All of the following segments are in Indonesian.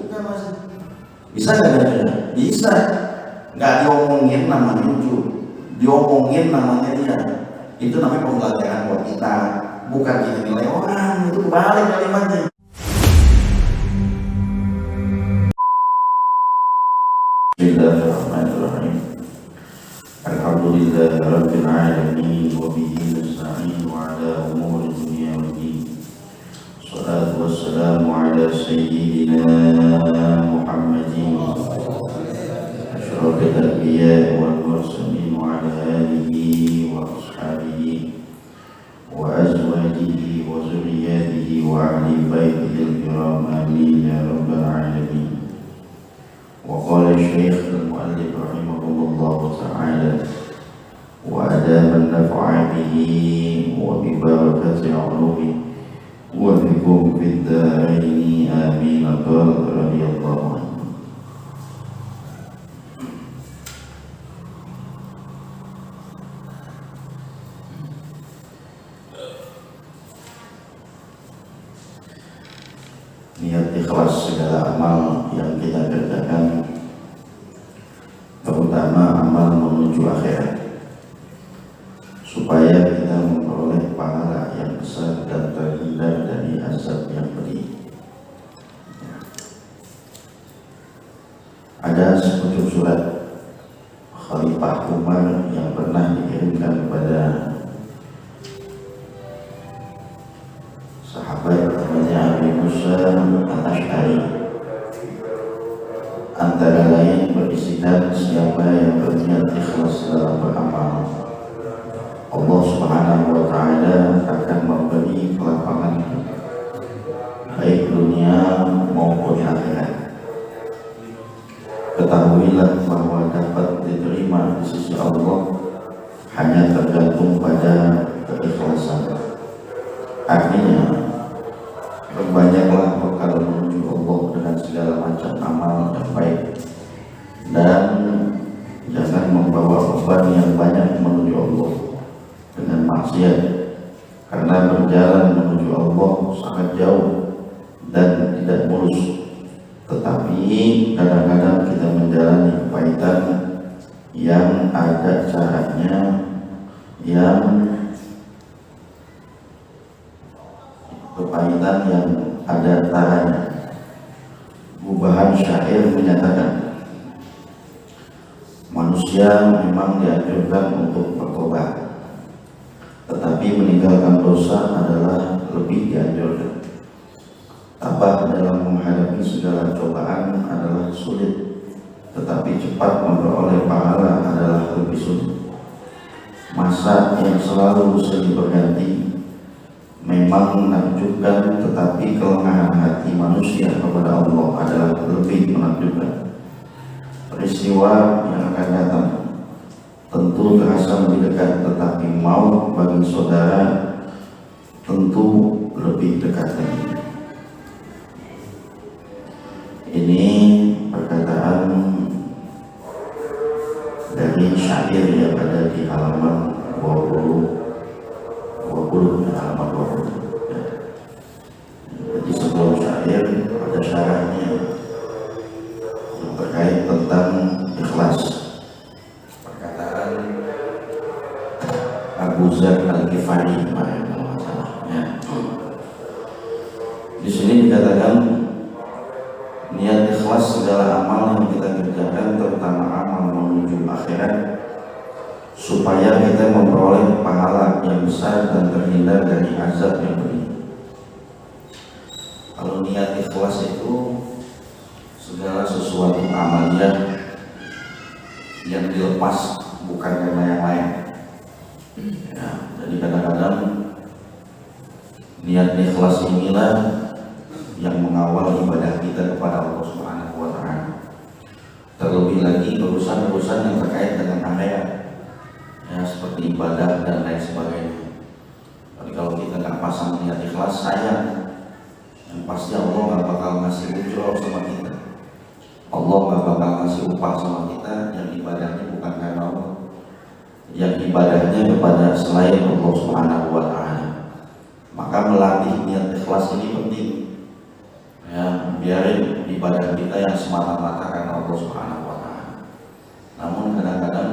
kan Mas? Bisa nggak ganjilnya? Bisa. Nggak diomongin namanya ujub, diomongin namanya dia. Itu namanya pembelajaran buat kita, bukan kita nilai orang. Itu kebalik kalimatnya. Bismillahirrahmanirrahim. Alhamdulillahirabbil alamin wa bihi nasta'in ala umuri dunya waddin. Shalatu wassalamu ala sayyidina Muhammadin asyrafil anbiya wal mursalin wa ala alihi wa ashabihi wa azwajihi wa zurriyyatihi wa ahli baitihi al-kiram amin ya rabbal alamin. وقال الشيخ المؤلف رحمه الله تعالى وأدام النفع به وببركة علومه وبكم في الدارين آمين قال رضي الله عنه. Niat ikhlas segala amal yang kita kerjakan, terutama amal menuju akhirat, supaya kita memperoleh pahala yang besar dan terhindar dari azab yang pedih. Ada sepucuk surat Khalifah Umar yang pernah dikirimkan kepada sahabat namanya Abi Musa Al-Ash'ari. Antara lain berisikan siapa yang berniat ikhlas dalam beramal, Allah Subhanahu wa Ta'ala akan memberi kelapangan baik dunia maupun akhirat. Ketahuilah bahwa dapat diterima di sisi Allah hanya tergantung pada keikhlasan. Artinya, berbanyaklah bekal menuju Allah dengan segala macam amal yang baik, dan jangan membawa beban yang banyak menuju Allah dengan maksiat, karena berjalan menuju Allah sangat jauh dan tidak mulus. Tetapi kadang-kadang kita menjalani kepahitan yang ada caranya, yang ada taranya. Gubahan syair menyatakan, manusia memang dianjurkan untuk bertobat, tetapi meninggalkan dosa adalah lebih dianjurkan. Tabah dalam menghadapi segala cobaan adalah sulit, tetapi cepat memperoleh pahala adalah lebih sulit. Masa yang selalu silih berganti memang menakjubkan, tetapi kelengahan hati manusia kepada Allah adalah lebih menakjubkan. Peristiwa yang akan datang tentu terasa lebih dekat, tetapi maut bagi saudara tentu lebih dekat lagi. Ini perkataan dari syair yang ada di halaman 20 halaman 20. Jadi sebelum syair ada syarahnya yang terkait tentang ikhlas. Perkataan Abu Dzar Al-Ghifari kemarin kalau masalahnya. Di sini dikatakan niat ikhlas segala amal yang kita kerjakan, terutama amal menuju akhirat, supaya kita memperoleh pahala yang besar dan terhindar dari azab yang pedih. Kalau niat ikhlas itu segala sesuatu amaliyah yang dilepas, bukan karena yang lain. Ya, jadi kadang-kadang niat ikhlas inilah yang mengawal ibadah kita kepada Allah Subhanahu wa Ta'ala. Terlebih lagi urusan-urusan yang terkait dengan akhirat, ya, seperti ibadah dan lain sebagainya. Tapi kalau kita nggak pasang niat ikhlas, sayang, yang pasti Allah nggak bakal ngasih ujur sama kita. Allah nggak bakal ngasih upah sama kita yang ibadahnya bukan karena Allah, yang ibadahnya kepada selain Allah Subhanahu wa Ta'ala. Maka melatih niat ikhlas ini penting, ya, biarin ibadah kita yang semata-mata karena Allah Subhanahu wa Ta'ala. Namun kadang-kadang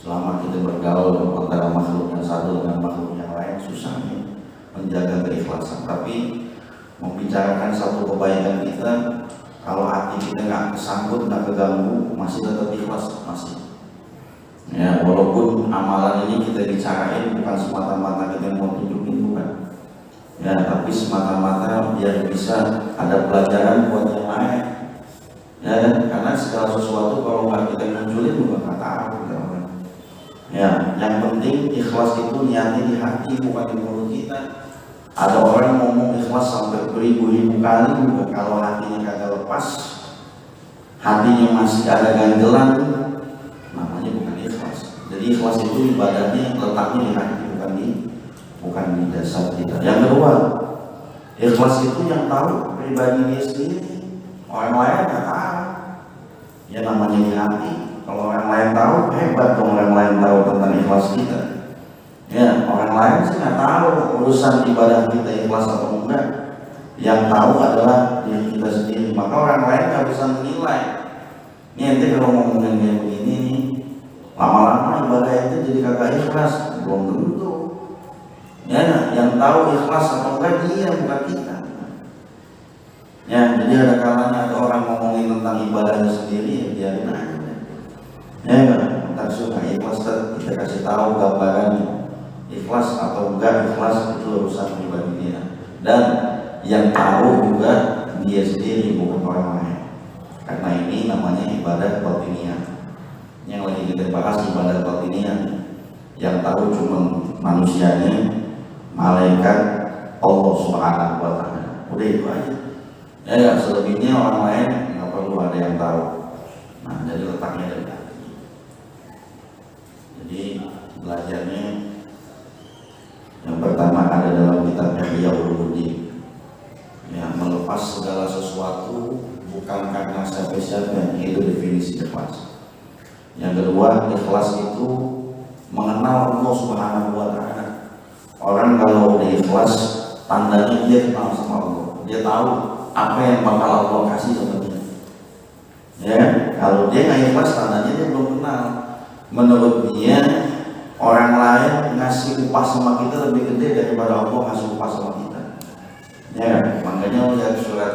selama kita bergaul antara makhluk yang satu dengan makhluk yang lain, susah nih menjaga keikhlasan. Tapi membicarakan satu kebaikan kita, kalau hati kita nggak kesangkut, nggak keganggu, masih tetap ikhlas, masih. Ya, walaupun amalan ini kita bicarain bukan semata-mata kita mau tunjukin, bukan. Ya, tapi semata-mata biar bisa ada pelajaran buat yang lain. Ya, karena segala sesuatu kalau nggak kita munculin juga nggak tahu. Ya, yang penting ikhlas itu niatnya di hati, bukan di mulut kita. Ada orang ngomong ikhlas sampai beribu-ribu kali juga, kalau hatinya kagak lepas, hatinya masih ada ganjelan, namanya bukan ikhlas. Jadi ikhlas itu ibadahnya letaknya di hati, bukan di dasar kita. Yang kedua, ikhlas itu yang tahu pribadi dia sendiri, orang lain nggak tahu. Ya namanya di hati. Kalau orang lain tahu, hebat dong orang lain tahu tentang ikhlas kita. Ya, orang lain sih nggak tahu urusan ibadah kita ikhlas atau enggak. Yang tahu adalah diri kita sendiri. Maka orang lain nggak bisa menilai. Ini ente kalau ngomongin kayak begini nih, lama-lama ibadah itu jadi kagak ikhlas, belum tentu. Ya, yang tahu ikhlas atau enggak dia, bukan kita. Ya, jadi ada kalanya ada orang ngomongin tentang ibadahnya sendiri, ya biarin aja. Ya, entar suka ikhlas, kita kasih tahu gambarannya. Ikhlas atau enggak ikhlas itu urusan pribadi dia. Dan yang tahu juga dia sendiri, bukan orang lain. Karena ini namanya ibadah batiniyah. Yang lagi kita bahas ibadah batiniyah. Yang tahu cuma manusianya, malaikat, Allah Subhanahu wa Ta'ala. Udah itu aja. Ya, selebihnya orang lain nggak perlu ada yang tahu. Nah, jadi letaknya dari hati. Jadi belajarnya yang pertama ada dalam kitab Ihya Ulumuddin. Ya, melepas segala sesuatu bukan karena siapa-siapa, itu definisi ikhlas. Yang kedua, ikhlas itu mengenal Allah Subhanahu wa Ta'ala. Orang kalau udah ikhlas, tandanya dia kenal sama Allah. Dia tahu apa yang bakal Allah kasih sama dia. Ya, kalau dia nggak ikhlas, tandanya dia belum kenal. Menurut dia, orang lain ngasih upah sama kita lebih gede daripada Allah ngasih upah sama kita. Ya, makanya lihat surat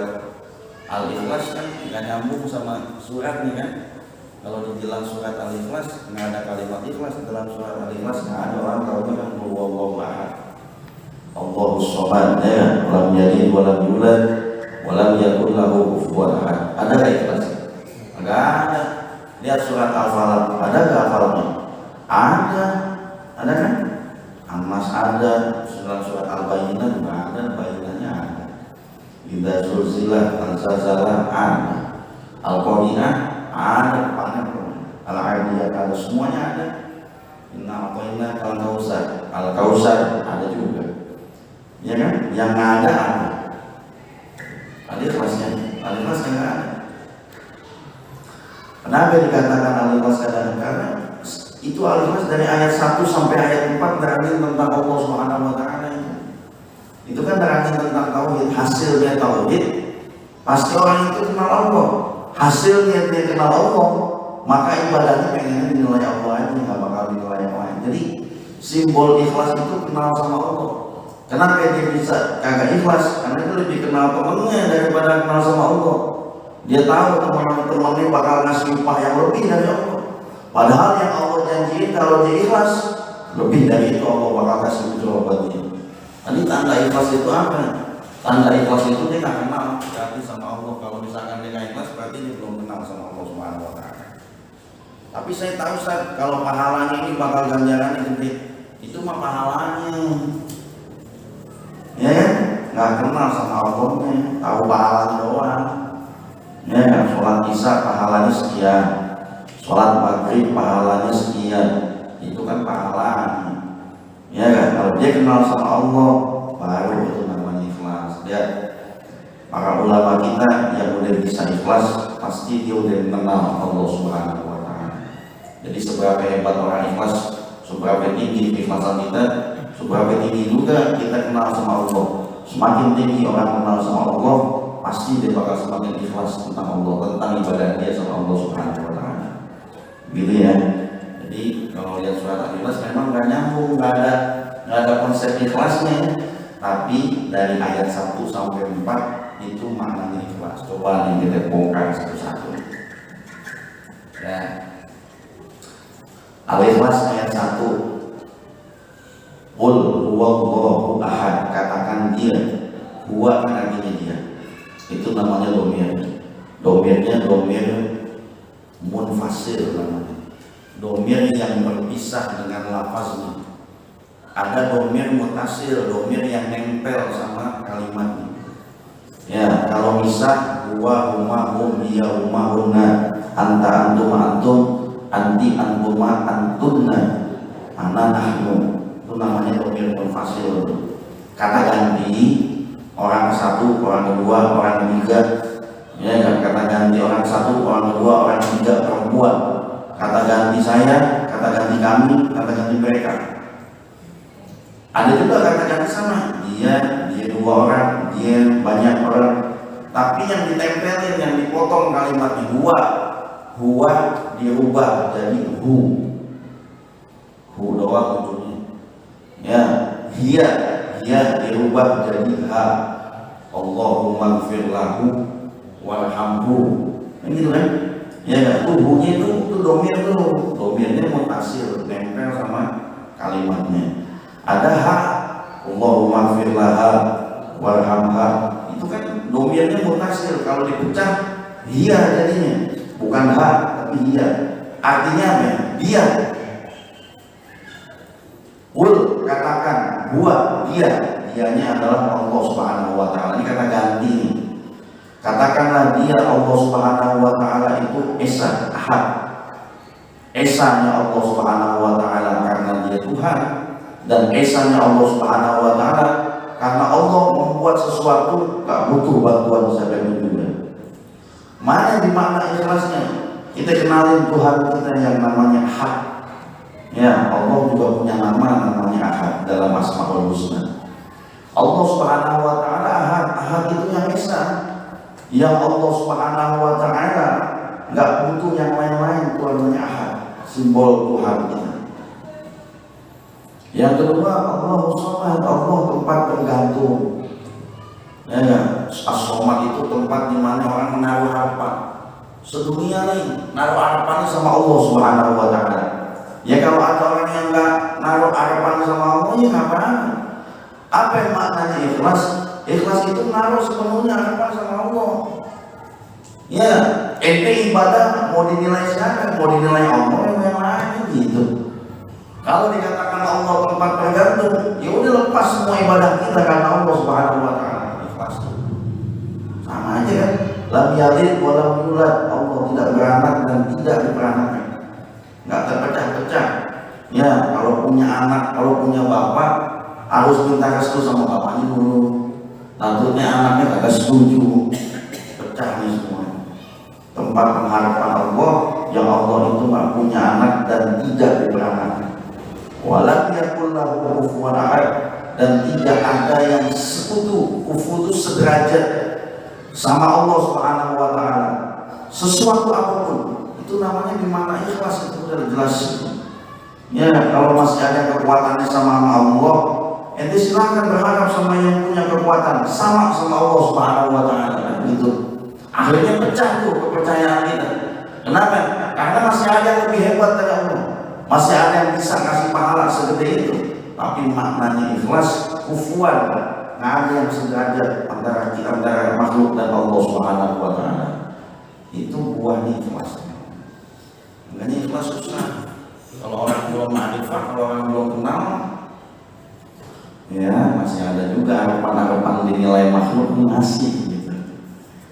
Al-Ikhlas kan nggak nyambung sama surat nih kan. Kalau dibilang surat Al-Ikhlas nggak ada kalimat ikhlas dalam surat Al-Ikhlas, nggak ada. Orang tahu kan Allahu ahad, Allahus samad, ya, lam yalid wa lam yulad wa lam yakul lahu kufuwan ahad. Ada nggak ikhlas? Nggak ada. Lihat surat Al-Falaq, ada nggak hafalnya? Ada kan? An-Nas ada, surat Al-Bayyinah juga ada, Bayyinahnya ada. Idza zulzilat al-zalzalah ada, Al-Qari'ah ada, Al-Adiyat ada, semuanya ada. Inna a'tainaka al-kautsar, Al-Kautsar ada juga. Ya kan? Yang nggak ada. Ada ikhlasnya, al-ikhlas nggak ada. Kenapa dikatakan al-ikhlas kadang? Karena itu al-ikhlas dari ayat 1 sampai ayat 4 terangin tentang Allah Subhanahu wa Ta'ala. Itu kan terangin tentang tauhid. Hasilnya tauhid, pasti orang itu kenal Allah. Hasilnya dia kenal Allah, maka ibadahnya pengennya dinilai Allah aja, nggak bakal dinilai yang lain. Jadi simbol ikhlas itu kenal sama Allah. Kenapa dia bisa kagak ikhlas? Karena dia lebih kenal temannya daripada kenal sama Allah. Dia tahu teman-temannya bakal ngasih upah yang lebih dari Allah. Padahal yang Allah janjiin kalau dia ikhlas, lebih dari itu Allah bakal kasih ujur buat dia. Nanti tanda ikhlas itu apa? Tanda ikhlas itu dia nggak kenal berarti sama Allah. Kalau misalkan dia nggak ikhlas, berarti dia belum kenal sama Allah Subhanahu wa Ta'ala. Tapi saya tahu Ustaz, kalau pahalanya ini bakal ganjarannya gede. Itu mah pahalanya. Ya kan? Nggak kenal sama Allahnya, tahu pahalanya doang. Ya, sholat isya pahalanya sekian, sholat maghrib pahalanya sekian, itu kan pahalanya. Ya kan? Kalau dia kenal sama Allah, baru itu namanya ikhlas. Lihat, para ulama kita yang udah bisa ikhlas, pasti dia udah mengenal Allah Subhanahu wa Ta'ala. Jadi seberapa hebat orang ikhlas, seberapa tinggi keikhlasan kita, seberapa tinggi juga kita kenal sama Allah. Semakin tinggi orang kenal sama Allah, pasti dia bakal semakin ikhlas tentang Allah, tentang ibadah dia sama Allah Subhanahu wa Ta'ala. Gitu ya. Jadi kalau lihat surat Al-Ikhlas memang nggak nyambung, nggak ada konsep ikhlasnya. Tapi dari ayat 1 sampai 4 itu maknanya ikhlas. Coba nih kita bongkar satu-satu. Ya. Al-Ikhlas ayat 1. Qul huwallahu ahad, katakan dia, huwa artinya dia. Itu namanya domir. Domirnya domir munfasil namanya. Domir yang berpisah dengan lafaznya. Ada domir mutasil, domir yang nempel sama kalimatnya. Ya, kalau misah huwa huma hum hiya huma hunna anta antum antum anti antuma antunna ana nahnu. Itu namanya domir munfasil. Kata ganti orang satu, orang kedua, orang ketiga. Ya, kata ganti orang satu, orang kedua, orang ketiga, perempuan. Kata ganti saya, kata ganti kami, kata ganti mereka. Ada juga kata ganti sama. Dia dua orang, dia banyak orang. Tapi yang ditempelin, yang dipotong kalimatnya huwa dirubah jadi hu doang ujungnya. Ya, dia dirubah jadi ha. Allahumma gfir lahu warhamhu. Gitu kan? Ya, tubuhnya itu domir tuh. Domirnya mutasil, nempel sama kalimatnya. Ada ha, Allahumma gfir laha warhamha. Itu kan domirnya mutasil. Kalau dipecah, dia jadinya. Bukan ha, tapi dia. Artinya apa? Dia. Qul, katakan, huwa, dianya adalah Allah Subhanahu wa Ta'ala. Ini kata ganti. Katakanlah dia, Allah Subhanahu wa Ta'ala itu Esa, Ahad. Esanya Allah Subhanahu wa Ta'ala karena dia Tuhan, dan esanya Allah Subhanahu wa Ta'ala karena Allah membuat sesuatu gak butuh bantuan siapa juga. Mana di mana ikhlasnya? Kita kenalin Tuhan kita yang namanya Ahad. Ya, Allah juga punya nama namanya Ahad dalam Asmaul Husna. Allah Subhanahu wa Ta'ala Ahad. Ahad itu yang Esa. Yang Allah Subhanahu wa Ta'ala nggak butuh yang lain-lain, Tuhannya Ahad, simbol Tuhan kita. Yang kedua, Allah As-Samad, Allah tempat bergantung. Ya, As-Samad itu tempat di mana orang menaruh harapan. Sedunia nih naruh harapannya sama Allah Subhanahu wa Ta'ala. Ya kalau ada orang yang nggak naruh harapan sama Allah, ya ngapain? Apa yang maknanya ikhlas? Ikhlas itu naruh sepenuhnya harapan sama Allah. Ya, ente ibadah mau dinilai siapa? Mau dinilai Allah yang lain gitu. Kalau dikatakan Allah tempat bergantung, ya udah lepas semua ibadah kita karena Allah Subhanahu wa Ta'ala. Ikhlas. Sama aja kan? Lam yalid wa lam yulad. Allah tidak beranak dan tidak diperanakan. Nggak terpecah-pecah. Ya, kalau punya anak, kalau punya bapak, harus minta restu sama bapaknya dulu. Tentunya anaknya agak setuju, pecah nih semua. Tempat pengharapan Allah, yang Allah itu nggak punya anak dan tidak diperanakan. Walam yakul lahu kufuwan ahad, dan tidak ada yang sekutu. Kufu itu sederajat sama Allah Subhanahu wa Ta'ala. Sesuatu apapun itu namanya dimana ikhlas, itu udah jelas. Ya, kalau masih ada kekuatannya sama Allah, ente silakan berharap sama yang punya kekuatan sama Allah Subhanahu wa Ta'ala gitu. Akhirnya pecah tuh kepercayaan kita. Kenapa? Karena masih ada yang lebih hebat dari Allah. Masih ada yang bisa kasih pahala segede itu. Tapi maknanya ikhlas, kufuan, nggak ada yang sederajat antara makhluk dan Allah Subhanahu wa Ta'ala. Itu buahnya ikhlas. Makanya ikhlas susah. Kalau orang belum ma'rifah, kalau orang belum kenal, ya masih ada juga harapan-harapan dinilai makhluk ini masih gitu.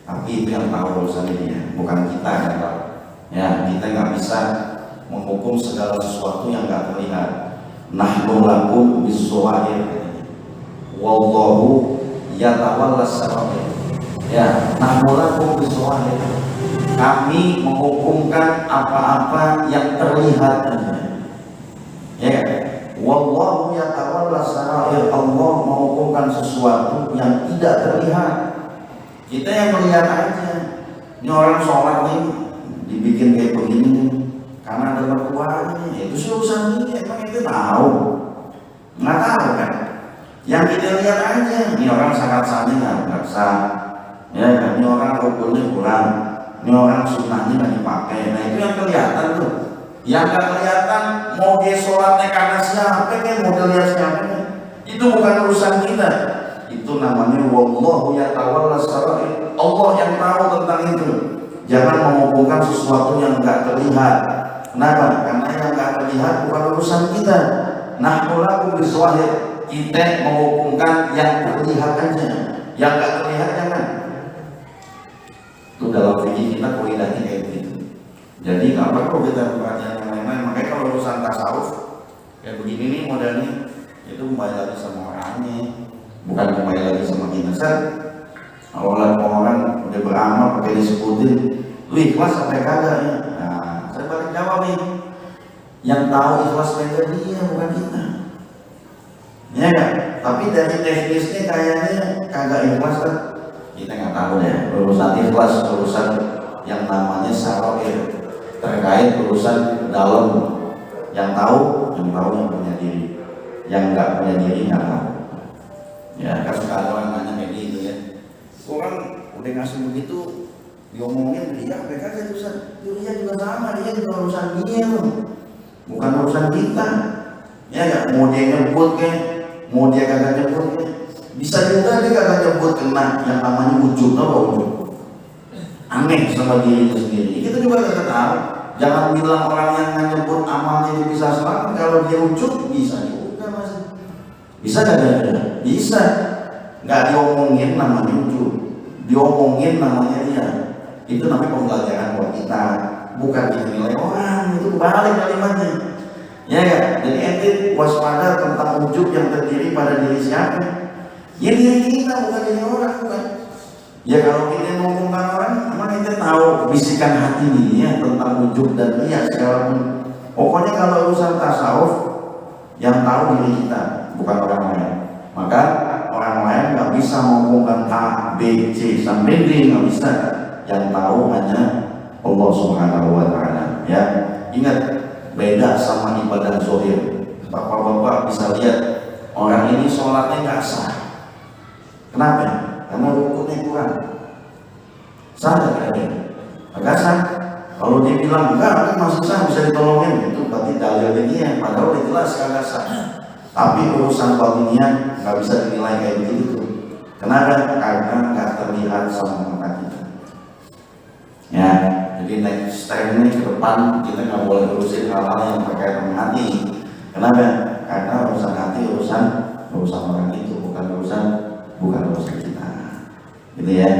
Tapi itu yang tahu urusannya dia, bukan kita yang tahu. Ya, kita nggak bisa menghukum segala sesuatu yang nggak terlihat. Nahnu lakum bis-shawahir, wallahu yatawallas sarair. Ya, nahnu lakum bis-shawahir. Kami menghukumkan apa-apa yang terlihat. Ya, wallahu yatawallas sarair. Allah menghukumkan sesuatu yang tidak terlihat. Kita yang melihat aja, ini orang sholat nih dibikin kayak begini nih, karena ada mertuanya, itu sih urusan dia. Emang kita tahu? Nggak tahu kan? Yang kita lihat aja, ini orang sangat-sangat nggak sah, ya kan? Ini orang rukunnya kurang, ini orang sunnahnya nggak dipakai. Nah itu yang kelihatan tuh. Yang nggak kelihatan, mau dia sholatnya karena siapa kan, mau dia lihat siapa kan? Itu bukan urusan kita. Itu namanya wallahu yatawalla sarair. Allah yang tahu tentang itu. Jangan menghubungkan sesuatu yang nggak terlihat. Kenapa? Karena yang nggak terlihat bukan urusan kita. Nahnu lakum bizahir. Kita menghubungkan yang terlihat aja. Yang nggak terlihat jangan. Itu dalam fikih kita kaidahnya kayak gitu. Jadi nggak perlu kita perhatian yang lain-lain. Makanya kalau urusan tasawuf kayak begini nih modelnya, itu kembali lagi sama orangnya, bukan kembali lagi sama kita. Kalau orang udah beramal pakai disebutin, lu ikhlas sampai kagak ya? Nah, saya balik jawab nih, yang tahu ikhlas mereka dia, bukan kita. Ya kan? Tapi dari teknisnya kayaknya kagak ikhlas kan? Kita nggak tahu deh. Urusan ikhlas, urusan yang namanya sarair, terkait urusan dalam. Yang tahu yang punya diri, yang nggak punya diri nggak tahu. Ya kan suka ada orang nanya kayak gitu ya. Orang udah ngasih begitu, diomongin dia mereka aja urusan dia juga sama, dia juga urusan dia loh, bukan urusan kita. Ya nggak, mau dia nyebut ke, mau dia kagak nyebut ke, bisa juga dia kagak nyebut kena yang namanya wujud, apa wujud? Aneh sama dirinya sendiri. Kita juga kagak tahu. Jangan bilang orang yang nyebut amalnya dia bisa selamat, kalau dia wujud bisa juga masih. Bisa kagak? Bisa. Nggak diomongin namanya wujud, diomongin namanya dia. Itu namanya pembelajaran buat kita, bukan dinilai orang. Itu balik kalimatnya, ya kan? Jadi ente waspada tentang wujud yang terdiri pada diri siapa? Ya diri kita, bukan diri orang, bukan. Ya kalau kita ngomongkan orang, emang kita tahu bisikan hati dia tentang wujud dan dia segala pun. Pokoknya kalau urusan tasawuf, yang tahu diri kita, bukan orang lain. Maka orang lain nggak bisa ngomongkan A, B, C sampai D, nggak bisa. Yang tahu hanya Allah Subhanahu Wa Taala. Ya, ingat beda sama ibadah zahir. Bapak-bapak bisa lihat orang ini sholatnya nggak sah. Kenapa? Karena rukunnya kurang. Sah nggak ya? Nggak sah. Kalau dia bilang enggak, masih sah, bisa ditolongin, itu berarti dalilnya dia. Padahal udah jelas kagak sah. Tapi urusan batinnya nggak bisa dinilai kayak begitu. Kenapa? Karena nggak terlihat sama mata kita. Ya, jadi next time ini ke depan kita nggak boleh urusin hal-hal yang terkait dengan hati. Kenapa? Karena urusan hati urusan orang itu, bukan urusan kita. Gitu ya.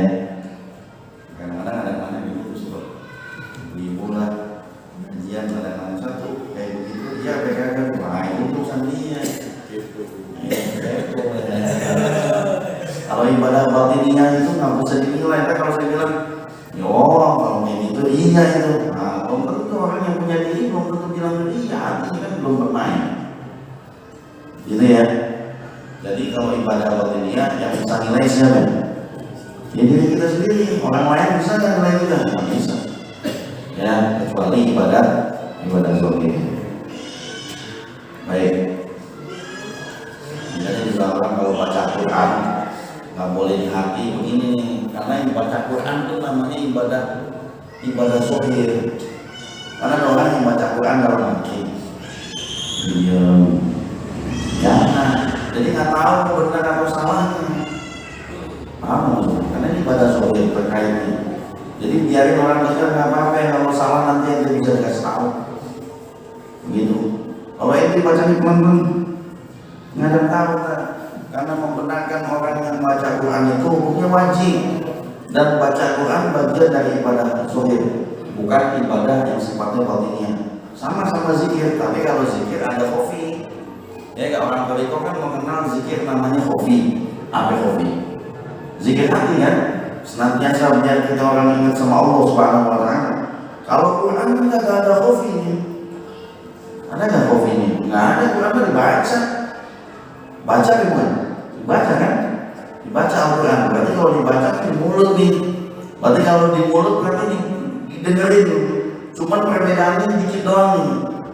Kadang-kadang ada mana begitu sih, ibu lah, kajian kadang-kadang satu kayak begitu dia pegang wah itu urusan dia. Kalau ibadah batinnya itu nggak bisa dinilai. Kalau saya bilang, yo kalau ini itu iya itu. Nah, belum tentu orang yang punya diri belum tentu bilang iya, hatinya kan belum bermain. Gitu ya. Jadi kalau ibadah batinnya yang bisa nilai siapa? Ya diri kita sendiri. Orang lain bisa nggak nilai kita? Nggak bisa. Ya kecuali ibadah zahir. Baik. Jadi juga orang kalau baca Quran nggak boleh di hati begini nih, karena yang baca Quran itu namanya ibadah zahir. Karena ada orang yang baca Quran dalam hati, diam, jangan. Jadi nggak tahu benar atau salahnya. Paham? Karena ini ibadah zahir terkaitnya. Jadi biarin orang baca nggak apa-apa, kalau salah nanti dia bisa dikasih tahu. Begitu. Kalau ini baca di pelan-pelan nggak ada tahu kan? Karena membenarkan orang yang baca Quran itu hukumnya wajib, dan baca Quran bagian dari ibadah zahir, bukan ibadah yang sifatnya batinnya. Sama-sama zikir, tapi kalau zikir ada khofi. Ya kalau orang Toriko kan mengenal zikir namanya khofi. Apa khofi? Zikir hati kan, senantiasa biar kita orang ingat sama Allah Subhanahu Wa Taala. Kalau Quran nggak ada khofinya. Ada nggak khofinya? Nggak ada. Quran dibaca. Baca kan? Baca kan? baca Al-Quran. Berarti kalau dibaca di mulut nih. Berarti kalau di mulut berarti didengerin. Cuman perbedaannya dikit doang nih.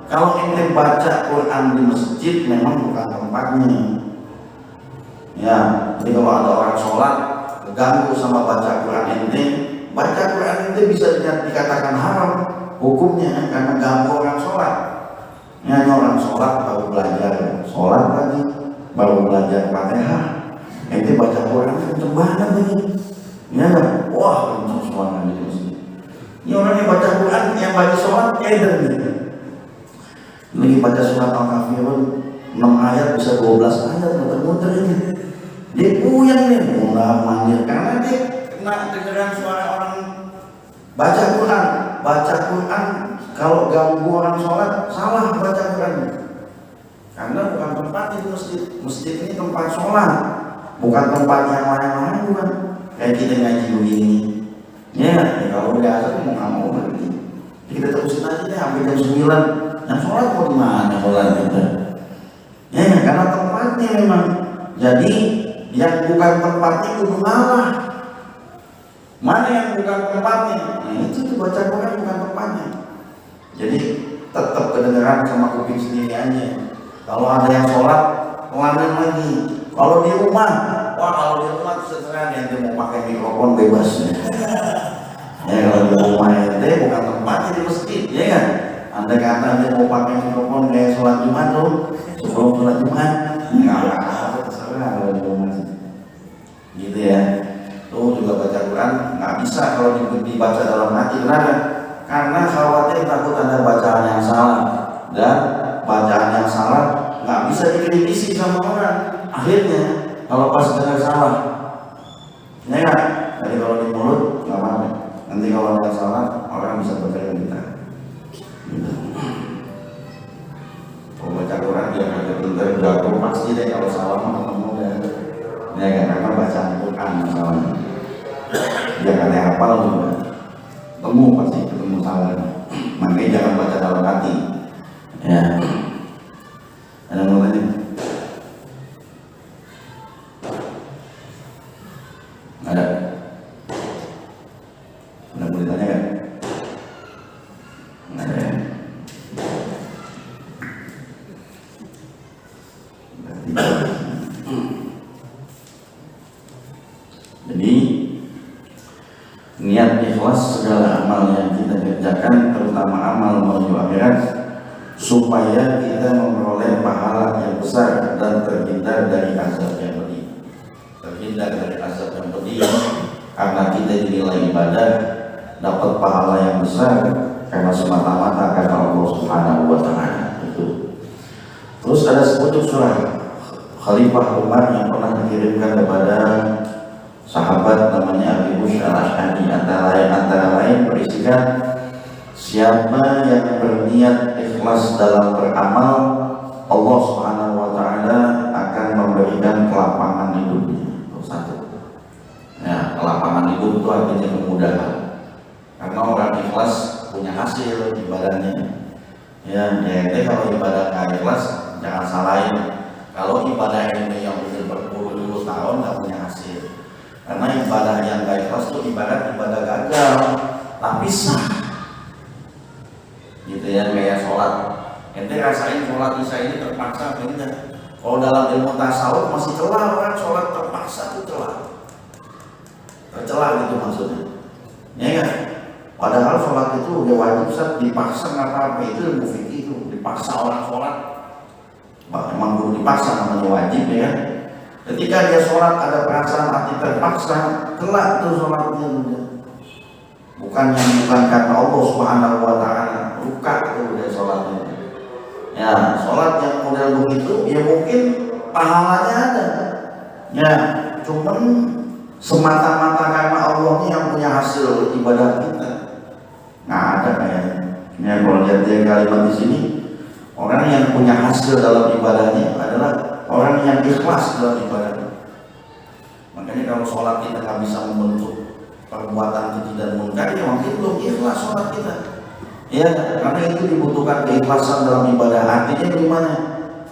Kalau ente baca Quran di masjid memang bukan tempatnya. Ya, jadi kalau ada orang sholat terganggu sama baca Quran ente, baca Quran ente bisa dikatakan haram hukumnya karena ganggu orang sholat. Ya, orang sholat baru belajar sholat lagi, baru belajar Fatihah. Ente baca Quran kenceng banget ini. Ya, wah kenceng suara di masjid. Ini orang yang baca Quran, yang baca sholat eder nih. Lagi baca surat Al-Kafirun 6 ayat bisa 12 ayat muter-muter ini. Dia puyeng nih, mulai mandir karena dia kena dengeran suara orang baca Quran. Baca Quran kalau ganggu orang sholat salah baca Quran. Karena bukan tempat di masjid. Masjid ini tempat sholat, bukan tempat yang lain-lain bukan. Kayak kita ngaji begini. Ya, kalau udah azan mau nggak mau lagi. Kita terusin aja deh sampai jam 9. Yang sholat mau di mana sholat kita? Ya, karena tempatnya memang. Jadi yang bukan tempatnya kudu ngalah. Mana yang bukan tempatnya? Nah itu tuh baca Quran bukan tempatnya. Jadi tetap kedengeran sama kuping sendiri aja. Kalau ada yang sholat, ngelamin lagi. Kalau di rumah, wah kalau di rumah terserah yang mau pakai mikrofon bebas. Ya kalau di rumah itu bukan tempatnya di masjid, ya kan? Anda kata dia mau pakai mikrofon kayak sholat Jumat tuh, sebelum sholat Jumat, nggak terserah kalau di rumah gitu ya. Tuh juga baca Quran nggak bisa kalau dibaca dalam hati. Kenapa? Karena khawatir takut ada bacaan yang salah, dan bacaan yang salah nggak bisa dikritisi sama orang. Akhirnya kalau pas dengar salah, ya kan? Jadi kalau di mulut nggak apa-apa. Nanti kalau ada salah orang bisa percaya kita. Gitu. Kalau baca Quran dia agak pintar jago pasti deh kalau salah mah ketemu deh. Ya kan karena bacaan Quran masalahnya. Dia kan hafal juga. Ketemu salah. Makanya jangan baca dalam hati. Ya. Ada yang mau tanya? Ada? Ada boleh tanya kan? Ada ya? Jadi niat ikhlas segala amal yang kita kerjakan, terutama amal menuju akhirat, supaya kita memperoleh pahala yang besar dan terhindar dari azab yang pedih. Terhindar dari azab yang pedih karena kita dinilai ibadah, dapat pahala yang besar karena semata-mata karena Allah Subhanahu wa Ta'ala. Itu. Terus ada sepucuk surah Khalifah Umar yang pernah dikirimkan kepada sahabat namanya Abi Musa Al-Ash'ari, antara lain berisikan, siapa yang berniat ikhlas dalam beramal, Allah Subhanahu wa Ta'ala akan memberikan kelapangan hidupnya. Itu satu. Ya, kelapangan hidup itu artinya kemudahan. Karena orang ikhlas punya hasil ibadahnya. Ya, jadi kalau ibadah nggak ikhlas jangan salahin. Kalau ibadah ini yang udah berpuluh-puluh tahun nggak punya hasil. Karena ibadah yang nggak ikhlas itu ibadah gagal, tapi sah. Gitu ya, kayak sholat. Ente rasain sholat isya ini terpaksa apa enggak? Kalau dalam ilmu tasawuf masih celah orang sholat terpaksa itu celah. Tercela gitu maksudnya. Ya kan? Padahal sholat itu udah wajib, dipaksa nggak apa-apa, itu ilmu fikih itu. Dipaksa orang sholat, memang perlu dipaksa namanya wajib ya kan? Ketika dia sholat ada perasaan hati terpaksa, telat tuh sholatnya. Bukan karena Allah Subhanahu wa Ta'ala, luka tuh dia sholatnya. Ya, sholat yang model begitu, ya mungkin pahalanya ada. Ya, cuman semata-mata karena Allahnya yang punya hasil ibadah kita. Nggak ada kayaknya. Ya, kalau lihat dia kalimat di sini, orang yang punya hasil dalam ibadahnya adalah orang yang ikhlas dalam ibadahnya. Makanya kalau sholat kita nggak bisa membentuk perbuatan keji dan munkar, ya mungkin belum ikhlas sholat kita. Ya, karena itu dibutuhkan keikhlasan dalam ibadah. Artinya gimana?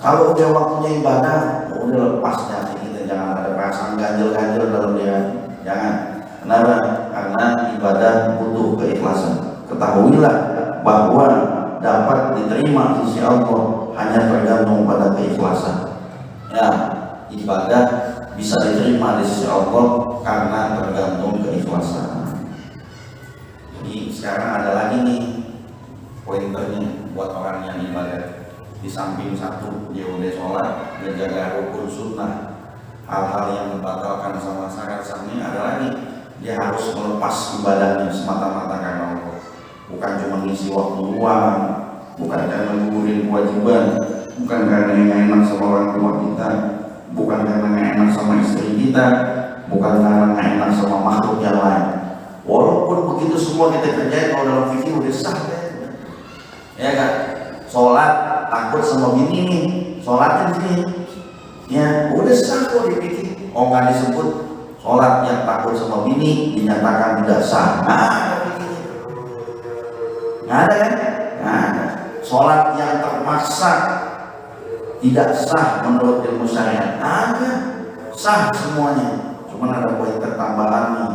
Kalau udah waktunya ibadah, udah lepas hati kita, jangan ada perasaan ganjel-ganjel dalam dia. Jangan. Kenapa? Karena ibadah butuh keikhlasan. Ketahuilah bahwa dapat diterima di sisi Allah hanya tergantung pada keikhlasan. Ya, ibadah bisa diterima di sisi Allah karena tergantung keikhlasan. Jadi sekarang ada lagi nih pointernya buat orang yang ibadah. Di samping satu dia udah sholat, dia jaga rukun sunnah, hal-hal yang membatalkan sama syarat sahnya, ada lagi dia harus melepas ibadahnya semata-mata karena Allah. Bukan cuma ngisi waktu luang, bukan karena mengurusin kewajiban, bukan karena yang enak sama orang tua kita, bukan karena yang enak sama istri kita, bukan karena yang enak sama makhluk yang lain. Walaupun begitu semua kita kerjain, kalau dalam fikih udah sah ya kan? Sholat takut sama bini nih, sholatin sini ya udah sah kok dipikir. Oh nggak disebut sholat yang takut sama bini dinyatakan tidak sah. Nggak ada kan? Nggak ada. Sholat yang terpaksa tidak sah menurut ilmu syariat ada, sah semuanya. Cuman ada poin tambahan nih.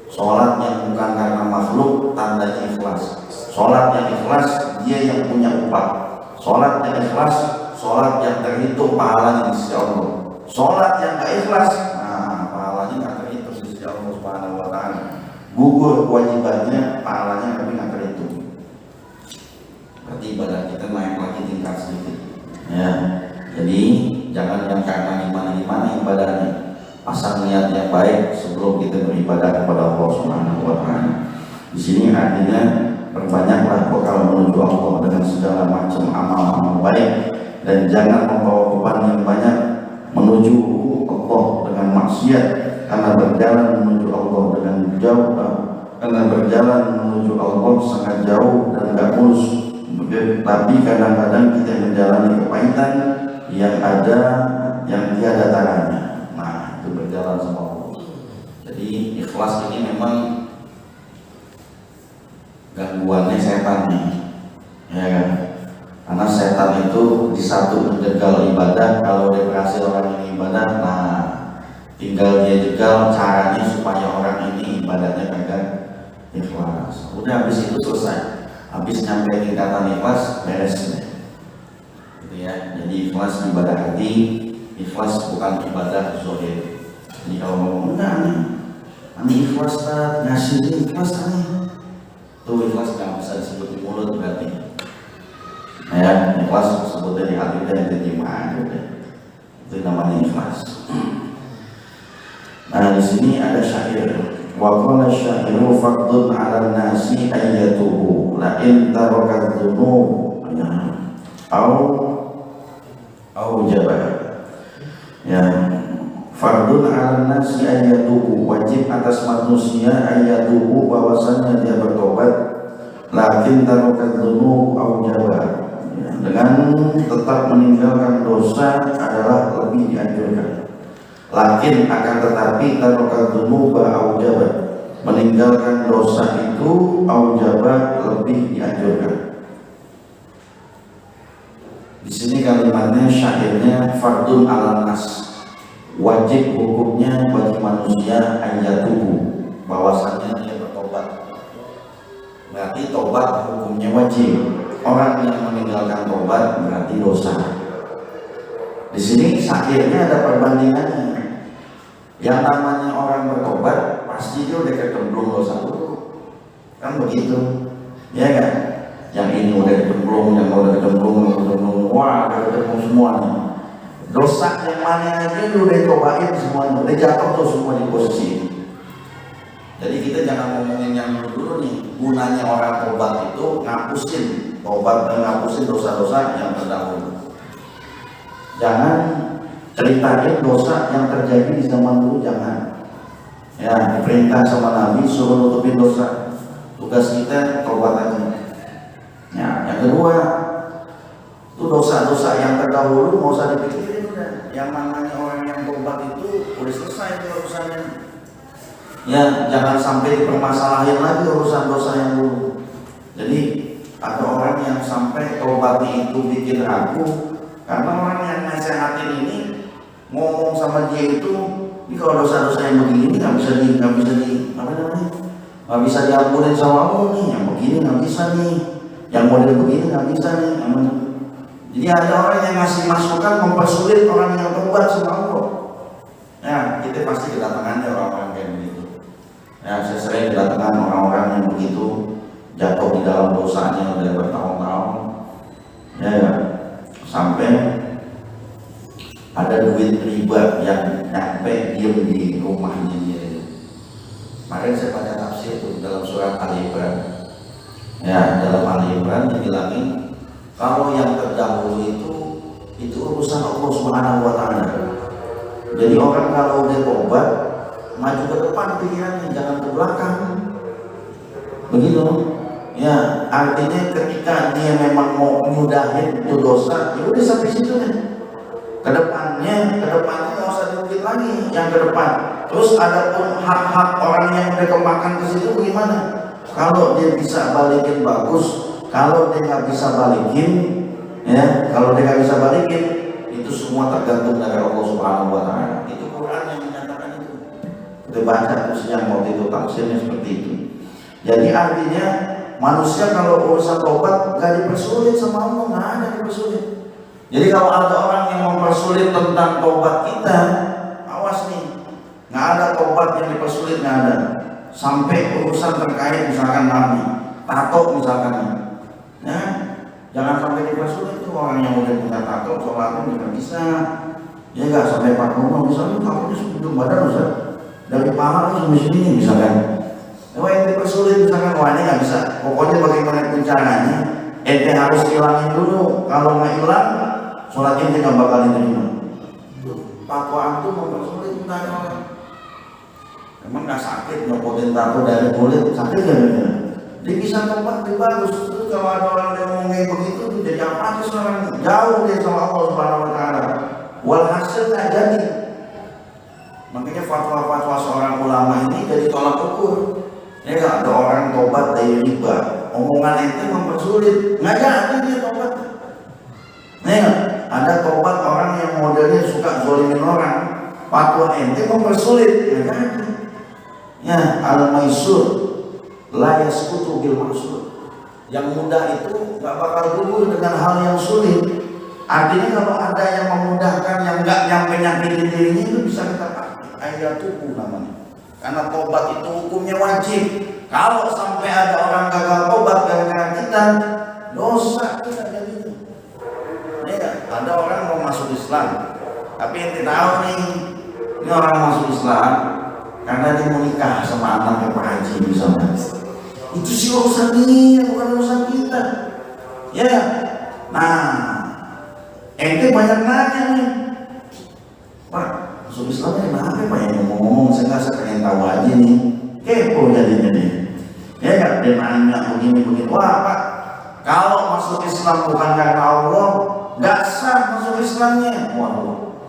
Sholat yang bukan karena makhluk tandanya ikhlas. Sholat yang ikhlas dia yang punya upah. Sholat yang ikhlas, sholat yang terhitung pahalanya di sisi Allah. Sholat yang gak ikhlas, nah pahalanya gak terhitung di sisi Allah Subhanahu wa ta'ala. Gugur kewajibannya, pahalanya tapi gak terhitung. Berarti ibadah kita naik lagi tingkat sedikit. Ya, jadi jangan yang karena gimana-gimana ibadahnya. Pasang niat yang baik sebelum kita beribadah kepada Allah Subhanahu wa ta'ala. Di sini artinya perbanyaklah bekal menuju Allah dengan segala macam amal-amal baik, dan jangan membawa beban yang banyak menuju Allah dengan maksiat, karena berjalan menuju Allah dengan jauh, karena berjalan menuju Allah sangat jauh dan gak mulus. Tapi kadang-kadang kita menjalani kepahitan yang ada yang tiada taranya. Nah itu berjalan sama Allah. Jadi ikhlas ini memang gangguannya setan nih, ya kan? Karena setan itu di satu menjegal ibadah. Kalau dia berhasil orang ini ibadah, nah tinggal dia jegal caranya supaya orang ini ibadahnya kagak ikhlas. Udah habis itu selesai. Habis nyampe tingkatan ikhlas, beres deh. Gitu ya. Jadi ikhlas ibadah hati, ikhlas bukan ibadah zahir. Jadi kalau ngomong enggak nih, ani ikhlas tak ngasih ikhlas nih. Tuh ikhlas nggak bisa disebut di mulut berarti. Nah ya, ikhlas sebutnya di hati dan diterima aja deh. Itu namanya ikhlas. Nah di sini ada syair. Wa qala syairu faqdun 'ala nasi ayyatuhu la in taraka dzunub au jabah. Ya, fardun 'ala nasi ayyatuhu, wajib atas manusia ayyatuhu bahwasanya dia bertobat, lakin taraka dzunub au jabah. Dengan tetap meninggalkan dosa adalah lebih dianjurkan. Lakin akan tetapi taraka dzunuba aujabat, meninggalkan dosa itu aujabat lebih dianjurkan. Di sini kalimatnya syairnya fardun 'alan nas, wajib hukumnya bagi manusia ayyatubu, bahwasanya dia bertobat. Berarti tobat hukumnya wajib. Orang yang meninggalkan tobat berarti dosa. Di sini syairnya ada perbandingannya. Yang namanya orang bertobat pasti dia udah kecemplung dosa dulu, kan begitu, ya kan? Yang ini udah kecemplung, yang udah kecemplung, wah udah kecemplung semuanya. Dosa yang mana aja udah cobain semuanya, udah jatuh tuh semua di posisi itu. Jadi kita jangan ngomongin yang dulu nih. Gunanya orang tobat itu ngapusin tobat dan ngapusin dosa-dosa yang terdahulu. Jangan ceritain dosa yang terjadi di zaman dulu, jangan. Ya, diperintah sama Nabi suruh nutupin dosa. Tugas kita tobat aja. Ya, yang kedua, itu dosa-dosa yang terdahulu mau usah dipikirin udah. Yang namanya orang yang tobat itu udah selesai itu urusannya. Ya, jangan sampai dipermasalahin lagi urusan dosa yang dulu. Jadi ada orang yang sampai tobatnya itu bikin ragu karena orang yang nasehatin ini ngomong sama dia itu Ini kalau dosa-dosa yang begini nggak bisa nggak bisa diampunin sama Allah nih. Yang begini nggak bisa nih, yang model begini nggak bisa nih. Jadi ada orang yang ngasih masukan mempersulit orang yang tobat sama Allah. Ya, kita pasti kedatangan orang-orang kayak begitu. Ya, saya sering kedatangan orang-orang yang begitu jatuh di dalam dosanya udah bertahun-tahun. Ya, sampai ada duit riba yang nyampe diem di rumahnya dia. Kemarin saya baca tafsir itu dalam surat Ali Imran. Ya, dalam Ali Imran dibilangin kalau yang terdahulu itu urusan Allah Subhanahu wa Ta'ala. Jadi orang kalau udah tobat maju ke depan pikirannya, jangan ke belakang. Begitu. Ya, artinya ketika dia memang mau nyudahin itu dosa, ya udah sampai situ kan. Kedepannya nggak usah diungkit lagi yang ke depan. Terus ada pun hak-hak orang yang udah kemakan ke situ bagaimana? Kalau dia bisa balikin bagus, kalau dia nggak bisa balikin, ya, kalau dia nggak bisa balikin, itu semua tergantung dari Allah Subhanahu Wa Taala. Itu Quran yang menyatakan itu. Kita baca terus yang waktu itu tafsirnya seperti itu. Jadi artinya manusia kalau urusan tobat nggak dipersulit sama Allah, nggak ada dipersulit. Jadi kalau ada orang yang mempersulit tentang tobat kita, awas nih, nggak ada tobat yang dipersulit, nggak ada. Sampai urusan terkait misalkan nabi, tato misalkan, ya, jangan sampai dipersulit tuh orang yang udah punya tato, sholatnya juga bisa, ya nggak sampai 40 misalnya tatonya sebelum badan Ustaz, dari paha sampai sini misalkan. Wah yang dipersulit misalkan, wah ini nggak bisa, pokoknya bagaimana pun caranya, ente harus hilangin dulu, kalau nggak hilang, sholat ente nggak bakal diterima. Fatwa itu mempersulit tentang orang. Emang nggak sakit nyopotin tato dari kulit, sakit nggak bener? Dia bisa tobat lebih bagus. Terus kalau ada orang yang ngomong kayak begitu, jadi apa sih orang jauh dia sama Allah Subhanahu Wa Taala. Walhasil nggak jadi. Makanya fatwa-fatwa seorang ulama ini jadi tolak ukur. Ya nggak ada orang tobat dari riba, omongan ente mempersulit, nggak jadi dia tobat. Nih ada tobat orang yang modelnya suka zolimin orang, fatwa ente mempersulit, nggak jadi. Ya, al-maisur la yasqutu bil maksud. Yang mudah itu nggak bakal gugur dengan hal yang sulit. Artinya kalau ada yang memudahkan yang nggak nyampe nyakitin dirinya itu bisa kita pakai ayat tubuh namanya. Karena tobat itu hukumnya wajib. Kalau sampai ada orang gagal tobat gara-gara kita, dosa kita jadinya. Ya, ada orang mau masuk Islam, tapi ente tahu nih, ini orang masuk Islam karena dia mau nikah sama anaknya Pak Haji misalnya. Itu sih urusan dia, bukan urusan kita. Ya, nah, ente banyak nanya nih, Pak, masuk Islam kenapa Pak yang ngomong? Saya pengen tahu aja nih, kepo jadinya nih. Ya nggak, dia nanya begini. Wah Pak, kalau masuk Islam bukan karena Allah, nggak sah masuk Islamnya. Waduh,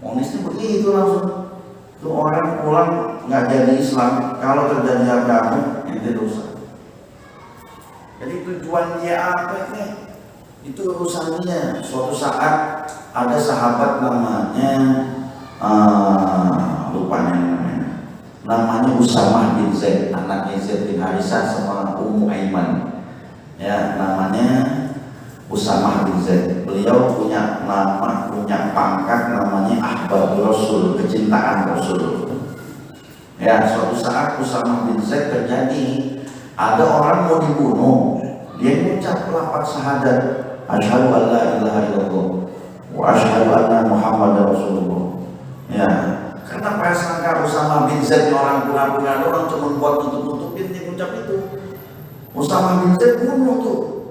monisnya begitu langsung. Itu orang pulang nggak jadi Islam, kalau terjadi apa-apa ente dosa. Jadi tujuan dia apa ini? Itu urusannya. Suatu saat ada sahabat namanya lupa namanya Usamah bin Zaid, anaknya Zaid bin Harisah sama Ummu Aiman. Ya, namanya Usamah bin Zaid. Beliau punya nama, punya pangkat namanya Ahbab Rasul, kecintaan Rasul. Ya, suatu saat Usamah bin Zaid terjadi ada orang mau dibunuh. Dia mengucap lafaz syahadat, asyhadu an la ilaha illallah wa asyhadu anna Muhammadar Rasulullah. Ya, karena prasangka Usamah bin Zaid orang pura-pura orang cuma buat nutup-nutupin dia ucap itu. Usamah bin Zaid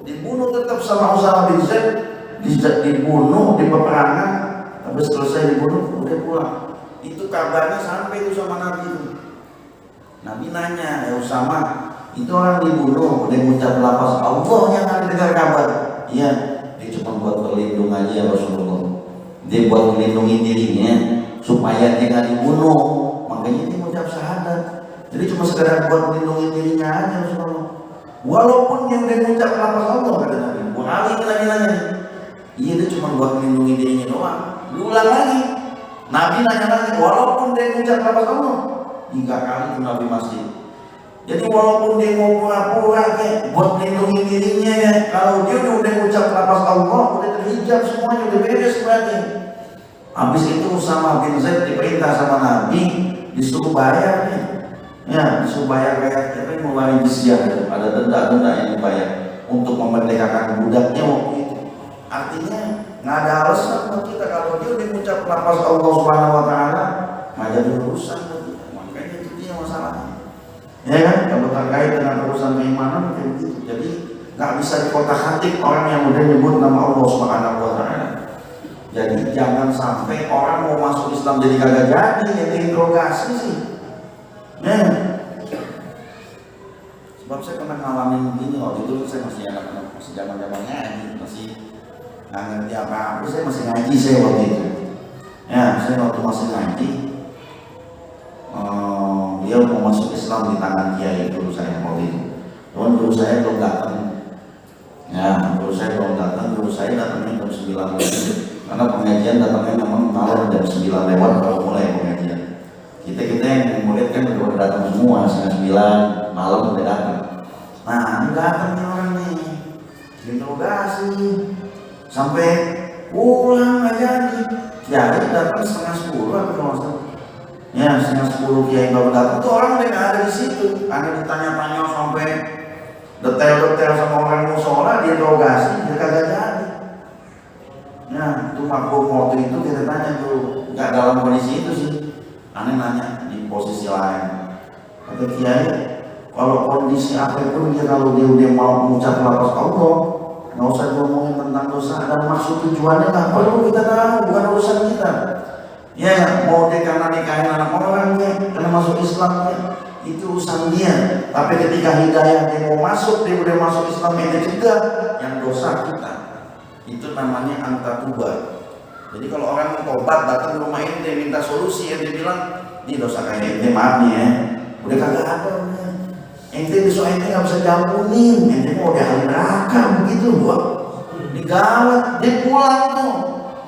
dibunuh tetap sama Usamah bin Zaid, dibunuh di peperangan, tapi selesai dibunuh udah pulang. Itu kabarnya sampai itu sama Nabi itu. Nabi nanya, ya Usamah, itu orang dibunuh, udah mengucap lafaz Allah yang ada dengar kabar. Iya, dia cuma buat berlindung aja ya Rasulullah. Dia buat melindungi dirinya supaya dia nggak dibunuh, makanya dia mengucap syahadat. Jadi cuma sekedar buat melindungi dirinya aja Rasulullah. Walaupun dia udah mengucap lafaz Allah kata Nabi, bukan lagi nanya. Iya, dia cuma buat melindungi dirinya doang. Diulang lagi. Nabi nanya lagi, walaupun dia ucap lafaz Allah 3 kali itu Nabi masjid. Jadi walaupun dia mau pura-pura kayak buat melindungi dirinya ya, kalau dia udah ucap lafaz Allah, udah terhijab semuanya, udah beres berarti. Habis itu Usama bin Zaid diperintah sama Nabi disuruh bayar nih. Ya, disuruh bayar kayak kita ngeluarin jizyah, ada denda-denda yang dibayar untuk memerdekakan budaknya waktu itu. Artinya nggak ada alasan buat kita kalau dia udah mengucap lafaz Allah Subhanahu Wa Taala, nggak jadi urusan buat kita. Makanya itu dia masalahnya. Ya kan, kalau terkait dengan urusan keimanan kayak gitu. Jadi nggak bisa dikotak-atik orang yang udah nyebut nama Allah Subhanahu Wa Taala. Jadi jangan sampai orang mau masuk Islam jadi kagak jadi, yang diinterogasi sih. Ya. Sebab saya pernah ngalamin begini waktu itu, saya masih anak-anak, masih zaman-zamannya ini, masih nggak ngerti apa-apa, saya masih ngaji saya waktu itu. Ya, saya waktu masih ngaji, dia mau masuk Islam di tangan kiai guru saya waktu itu. Cuman guru saya belum datang. Ya, guru saya belum datang, guru saya datangnya jam 9 karena pengajian datangnya memang malam jam 9 lewat baru mulai pengajian. Kita yang murid kan udah datang semua, setengah 9 malam udah datang. Nah, ini datang nih orang nih, interogasi sampai pulang aja nih. Jadi datang setengah 10 apa kalau ya setengah 10 kiai baru datang. Tuh orang udah nggak ada di situ. Ada ditanya-tanya sampai detail-detail sama orang musola, diinterogasi, dia kagak jadi. Nah, itu makhluk waktu itu kita tanya tuh, nggak dalam kondisi itu sih. Aneh nanya di posisi lain. Kata kiai, kalau kondisi apapun dia kalau dia udah mau mengucap lafaz Allah, nggak usah ngomongin tentang dosa. Ada maksud tujuannya nggak perlu kita tahu, bukan urusan kita. Ya, mau dia karena nikahin anak orangnya, karena masuk Islamnya, itu urusan dia. Tapi ketika hidayah dia mau masuk, dia udah masuk Islam yang cegah, yang dosa kita. Itu namanya anta-tuba. Jadi kalau orang mau tobat datang ke rumah ini dia minta solusi, dia bilang ini dosa kayak ini, maaf nih ya, udah kagak ada ente besok ente nggak bisa diampunin, ente mau di ahli neraka begitu gua digawat, dia pulang tuh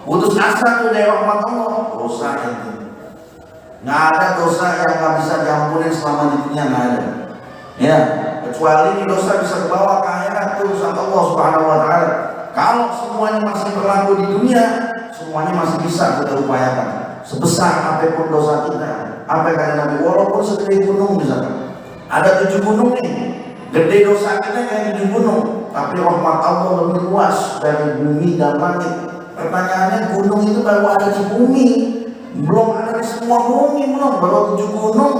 putus asa tuh dari rahmat Allah. Dosa ente nggak ada dosa yang nggak bisa diampunin selama di dunia, nggak ada ya, kecuali ini dosa bisa kebawa ke akhirat tuh sama Allah Subhanahu Wa Taala. Kalau semuanya masih berlaku di dunia, semuanya masih bisa kita upayakan. Sebesar apapun dosa kita, apa kata Nabi, walaupun segede gunung misalkan. Ada 7 gunung nih, gede dosa kita kayak 7 gunung, tapi rahmat Allah lebih luas dari bumi dan langit. Pertanyaannya, gunung itu baru ada di bumi, belum ada di semua bumi, belum, baru 7 gunung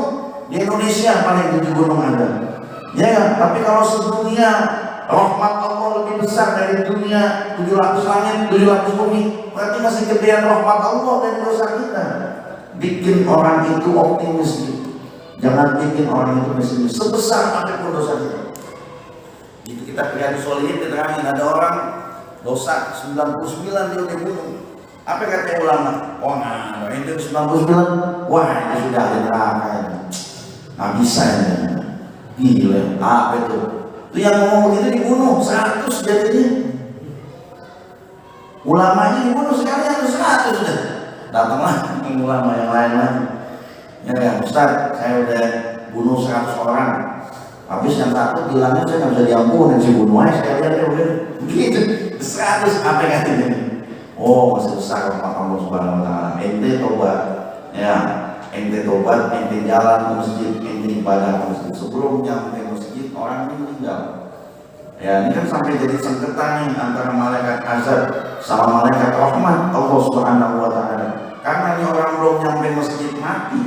di Indonesia paling 7 gunung ada. Ya kan? Tapi kalau sedunia rahmat Allah lebih besar dari dunia 700 langit, 700 bumi, berarti masih gedean rahmat Allah dari dosa kita. Bikin orang itu optimis, jangan bikin orang itu pesimis. Sebesar apapun dosa kita, itu kita lihat di solihin diterangin, ada orang dosa 99 dia udah bunuh. Apa kata ulama? Oh nah, itu 99, wah itu sudah ada neraka ini, nggak bisa ini, gila, apa itu? Itu yang ngomong begitu dibunuh 100 jadinya. Ulamanya dibunuh sekali atau 100 sudah. Datanglah ulama yang lain lagi. Ya Ustaz, saya udah bunuh 100 orang. Habis yang satu bilangnya saya nggak bisa diampuni, si bunuh aja sekalian dia udah begitu. 100 apa yang ini? Oh masih besar rahmat Allah Subhanahu Wa Taala. Ente tobat, ya. Ente tobat, ente jalan ke masjid, ente ibadah ke masjid. Sebelum nyampe masjid orang ini meninggal. Ya ini kan sampai jadi sengketa nih antara malaikat azab sama malaikat rahmat Allah Subhanahu Wa Taala. Karena ini orang belum nyampe masjid mati,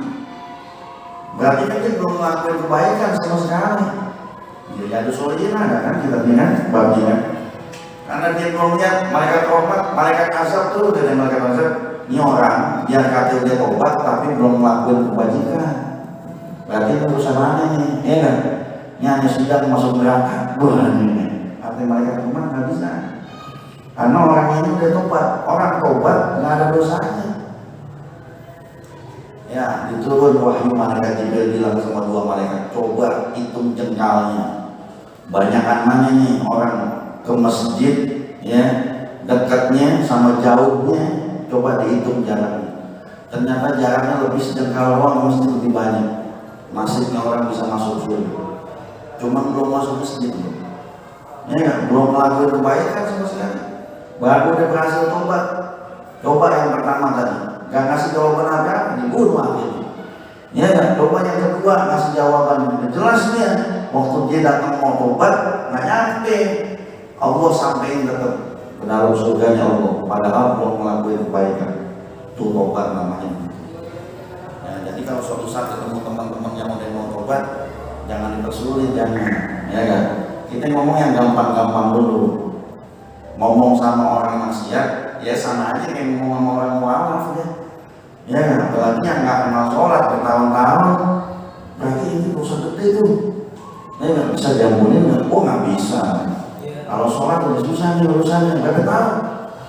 berarti kan dia belum melakukan kebaikan sama sekali. Jadi ada solihin ada kan kita lihat babnya. Karena dia belum lihat malaikat rahmat, malaikat azab tuh dari malaikat azab. Ini orang yang kata dia tobat tapi belum melakukan kebajikan, berarti itu urusan mana nih, ya kan? Ini hanya sedang masuk neraka, bukan ini. Artinya malaikat rahmat nggak bisa, karena orang ini udah tobat. Orang tobat nggak ada dosanya. Ya, diturun wahyu malaikat Jibril bilang sama 2 malaikat, coba hitung jengkalnya, banyakan mana nih orang ke masjid, ya dekatnya sama jauhnya. Coba dihitung jalan. ternyata jaraknya lebih sejengkal doang, mesti lebih banyak. Nasibnya orang bisa masuk surga, cuman belum masuk masjid, ya kan? Belum melakukan kebaikan sama sekali, baru udah berhasil tobat. Coba yang pertama tadi, gak ngasih jawaban apa, dibunuh akhirnya. Ya kan? Coba yang kedua ngasih jawaban, jelas dia waktu dia datang mau tobat nggak nyampe, Allah sampein tetap ke dalam surganya Allah, padahal belum melakukan kebaikan. Itu tobat namanya. Ya, jadi kalau suatu saat ketemu teman-teman yang udah mau tobat, jangan dipersulit, jangan, ya kan? Kita ngomong yang gampang-gampang dulu. Ngomong sama orang maksiat, ya sama aja kayak ngomong sama orang mualaf ya. Ya kan? Apalagi yang nggak kenal sholat bertahun-tahun, berarti ini dosa gede tuh. Ya nggak bisa diampunin nggak? Oh nggak bisa. Kalau sholat udah susah nih urusannya, berapa tahun?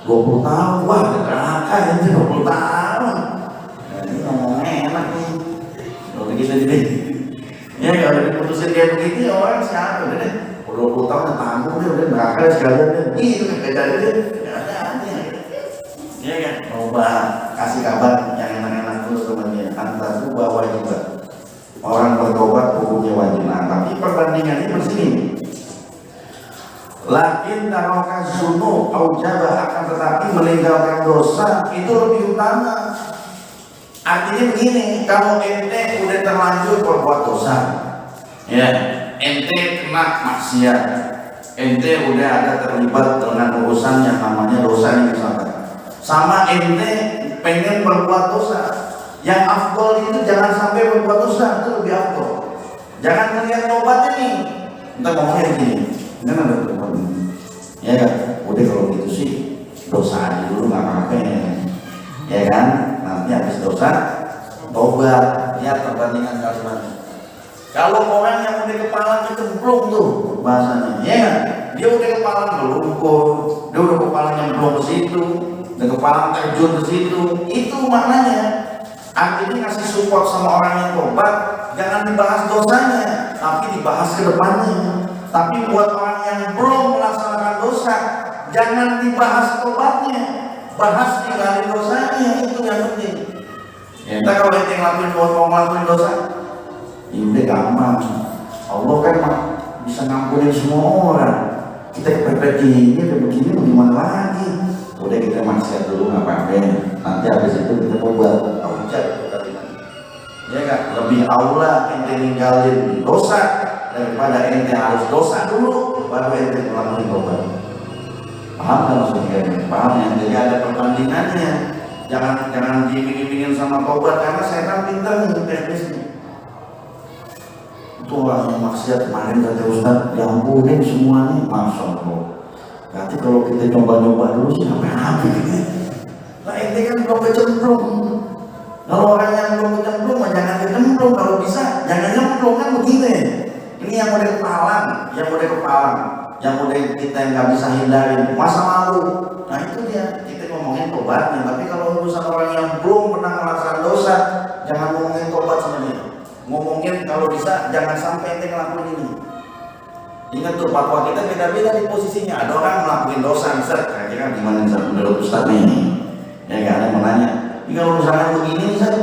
20 tahun, wah neraka ini 20 tahun. Nah, ini ngomongnya enak nih. Kalau begitu jadi, ya kalau diputusin kayak begitu orang siapa udah deh. 20 tahun tanggung dia udah neraka sekalian deh. Gitu kan beda deh. Ada. Ya kan? Coba kasih kabar yang enak-enak terus sama dia. Antar itu bawa juga. Orang bertobat hukumnya wajib. Nah, tapi perbandingannya bersini. Lakin tarokan sunu aujaba, akan tetapi meninggalkan dosa itu lebih utama. Artinya begini, kalau ente udah terlanjur berbuat dosa, ya ente kena maksiat, ente udah ada terlibat dengan urusan yang namanya dosa nih misalkan, sama ente pengen berbuat dosa, yang afdol itu jangan sampai berbuat dosa, itu lebih afdol. Jangan melihat obatnya nih, kita ngomongnya begini. Kan ada teman, ya kan? Udah kalau gitu sih dosa aja dulu nggak apa-apa, ya kan? Nanti habis dosa tobat. Lihat perbandingan kalimatnya. Kalau orang yang udah kepalanya cemplung tuh bahasanya, ya kan? Dia udah kepala melungkur, dia udah kepalanya belum ke situ, udah kepala terjun ke situ, itu maknanya. Artinya ngasih support sama orang yang tobat, jangan dibahas dosanya, tapi dibahas ke depannya. Tapi buat orang yang belum melaksanakan dosa, jangan dibahas tobatnya, bahas tinggalin dosanya, itu yang penting. Ya, kita kalau yang ngelakuin dosa, ini udah gampang. Allah kan bisa ngampunin semua orang. Kita kepepet ini udah begini, bagaimana lagi? Udah kita maksiat dulu nggak apa-apa. Nanti habis itu kita tobat. Ya kan? Lebih aula ente ninggalin dosa daripada ente harus dosa dulu baru ente melakukan tobat. Paham kan maksudnya? Paham ya? Jadi ada perbandingannya. Jangan diiming-imingin sama tobat, karena setan pintar nih teknisnya. Itu orang yang maksiat kemarin kata Ustaz, diampunin semuanya, masya Allah. Berarti kalau kita coba-coba dulu sih sampai habis. Nah ente kan belum kecemplung. Kalau orang yang belum kecemplung, jangan kecemplung. Kalau bisa, jangan nyemplung, kan begini. Ini yang udah kepalang, yang udah kita nggak bisa hindarin, masa lalu. Nah itu dia, kita ngomongin tobatnya. Tapi kalau urusan orang yang belum pernah melakukan dosa, jangan ngomongin tobat sama dia. Ngomongin kalau bisa, jangan sampai ente ngelakuin ini. Ingat tuh, fatwa kita beda-beda di posisinya. Ada orang ngelakuin dosa, Ustaz, kira-kira gimana Ustaz? Menurut Ustaz nih, ya nggak ada yang menanya. Ini kalau misalnya begini Ustaz,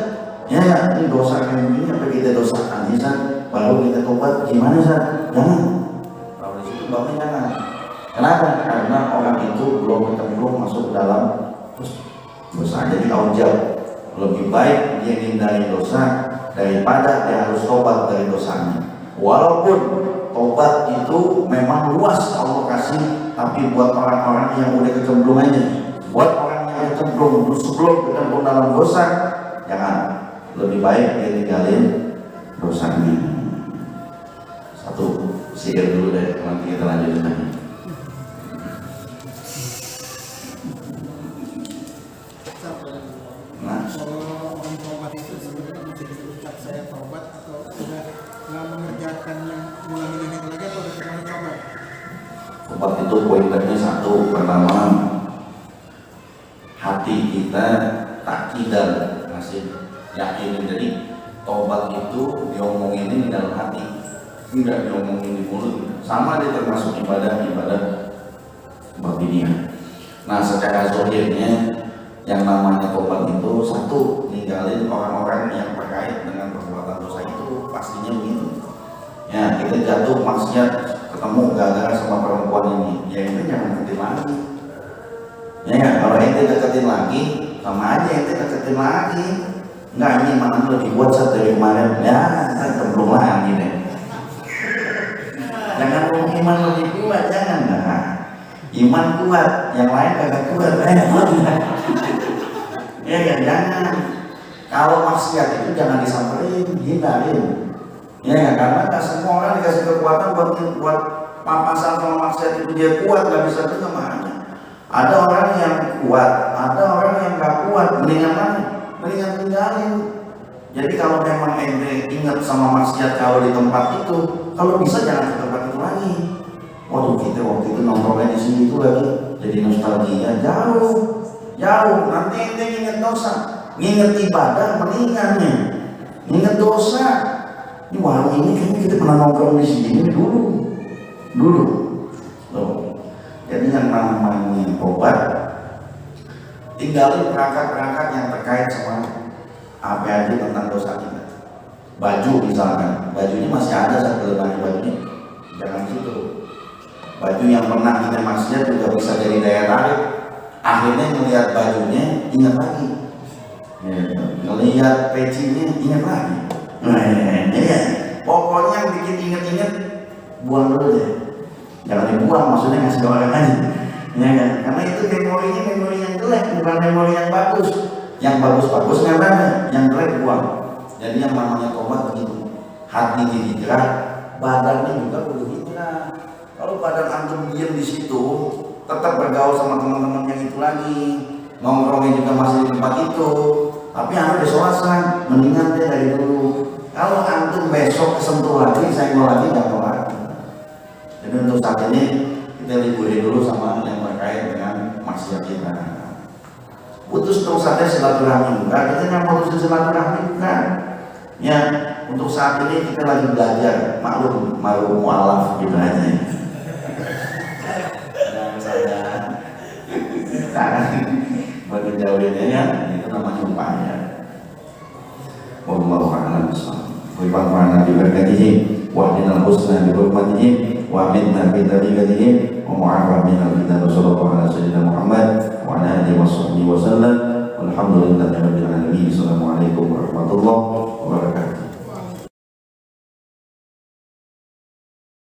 ya ini dosa kayak begini, apa kita dosakan Ustaz? Baru kita tobat, gimana Ustaz? Jangan. Kalau di situ bapak jangan. Kenapa? Karena orang itu belum masuk ke dalam dosa. Jadi aujab, lebih baik dia hindari dosa daripada dia harus tobat dari dosanya. Walaupun tobat itu memang luas Allah kasih, tapi buat orang-orang yang udah kecemplung aja, buat orang yang kecemplung sebelum kecemplung dalam dosa, jangan. Lebih baik dia tinggalin dosanya. Satu, sihir dulu deh, nanti kita lanjutin lagi. Nah, kalau orang tobat itu sebenarnya bisa diucap saya tobat atau sudah nggak mengerjakan yang ulangi lagi atau bagaimana tobat? tobat itu poinnya satu, pertama hati kita tak kidal, masih yakin. Jadi tobat itu diomongin di dalam hati, tidak diomongin di mulut. Sama dia termasuk ibadah batiniah. Nah secara zahirnya Yang namanya tobat itu satu, ninggalin orang-orang yang terkait dengan perbuatan dosa itu, pastinya begitu. Ya, kita jatuh maksiat, ketemu gara-gara sama perempuan ini, ya itu jangan deketin lagi. Ya, kalau ente deketin lagi, sama aja ente deketin lagi. Enggak, ini mana lebih kuat saat dari kemarin, ya kita cemplung lagi deh. Jangan ngomong iman lebih kuat, jangan lah. Iman kuat, yang lain kagak kuat. Ya jangan. Kalau maksiat itu jangan disamperin, hindarin. Ya karena nggak semua orang dikasih kekuatan buat papasan sama maksiat itu dia kuat, nggak bisa juga mana. Ada orang yang kuat, ada orang yang nggak kuat. Mendingan mana? Mendingan tinggalin. Jadi kalau memang ente ingat sama maksiat kalau di tempat itu, kalau bisa jangan ke tempat itu lagi. Waduh, kita waktu itu nongkrongnya di sini itu lagi, jadi nostalgia jauh. Nanti ente ingat dosa, ingat ibadah, mendingannya ingat dosa. Ini warung ini kayaknya kita pernah nongkrong di sini dulu. Jadi yang namanya tobat, tinggalin perangkat-perangkat yang terkait sama apa aja tentang dosa kita. Baju misalkan, bajunya masih ada saat lemari bajunya, jangan situ. Baju yang pernah kita maksiat juga bisa jadi daya tarik. Akhirnya melihat bajunya ingat lagi, melihat pecinya ingat lagi. Pokoknya yang bikin inget-inget buang dulu deh. Jangan dibuang, maksudnya ngasih orang aja. Ya kan? Karena itu memorinya memori yang jelek, bukan memori yang bagus. Yang bagus-bagus nggak ada, yang jelek buang. Jadi yang namanya tobat begitu. Hati hijrah, badannya juga perlu hijrah. Kalau badan antum diam di situ, tetap bergaul sama teman-teman yang itu lagi, nongkrongnya juga masih di tempat itu, tapi anda desoasan, mendingan dia dari dulu. Kalau antum besok kesentuh lagi, saya mau lagi, nggak mau lagi. Jadi untuk saat ini kita liburin dulu sama yang terkait dengan maksiat kita. Putus terus saja silaturahmi, enggak, kita nggak putus silaturahmi, bukan. Ya, untuk saat ini kita lagi belajar, maklum mualaf gitu aja. Bagi jauhinnya ya, itu namanya upaya. Wallahu a'lam bishawab. Wa ba'ana bi barakatihi wa dinal husna bi hurmatihi wa minna bi tariqatihi wa mu'afa min al-bidan.